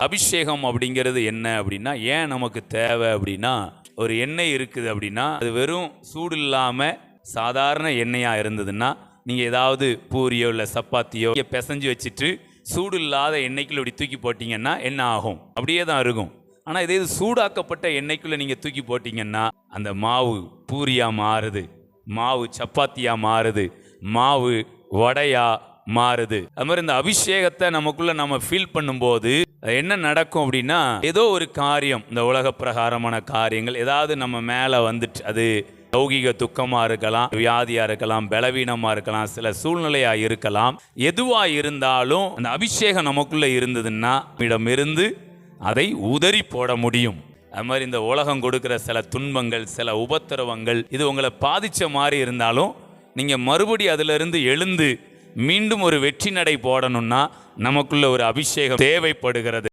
அபிஷேகம் அப்படிங்கிறது என்ன அப்படின்னா, ஏன் நமக்கு தேவை அப்படின்னா, ஒரு எண்ணெய் இருக்குது அப்படின்னா அது வெறும் சூடு இல்லாமல் சாதாரண எண்ணெயாக இருந்ததுன்னா, நீங்கள் ஏதாவது பூரியோ இல்லை சப்பாத்தியோ பிசைஞ்சு வச்சுட்டு சூடு இல்லாத எண்ணெய்க்குள்ள இப்படி தூக்கி போட்டிங்கன்னா என்ன ஆகும்? அப்படியே தான் இருக்கும். ஆனால் இதே சூடாக்கப்பட்ட எண்ணெய்க்குள்ளே நீங்கள் தூக்கி போட்டிங்கன்னா அந்த மாவு பூரியாக மாறுது, மாவு சப்பாத்தியாக மாறுது, மாவு வடையாக மாறுது. அது மாதிரி இந்த அபிஷேகத்தை நமக்குள்ள நம்ம ஃபீல் பண்ணும்போது என்ன நடக்கும் அப்படின்னா, ஏதோ ஒரு காரியம், இந்த உலக பிரகாரமான காரியங்கள் ஏதாவது நம்ம மேலே வந்துட்டு, அது லௌகிக துக்கமாக இருக்கலாம், வியாதியாக இருக்கலாம், பலவீனமாக இருக்கலாம், சில சூழ்நிலையாக இருக்கலாம். எதுவாக இருந்தாலும் அந்த அபிஷேகம் நமக்குள்ளே இருந்ததுன்னா இடமிருந்து அதை உதறி போட முடியும். அது மாதிரி இந்த உலகம் கொடுக்குற சில துன்பங்கள், சில உபத்திரவங்கள், இது உங்களை பாதித்த மாதிரி இருந்தாலும் நீங்கள் மறுபடி அதிலிருந்து எழுந்து மீண்டும் ஒரு வெற்றி நடை போடணும்னா நமக்குள்ள ஒரு அபிஷேகம் தேவைப்படுகிறது.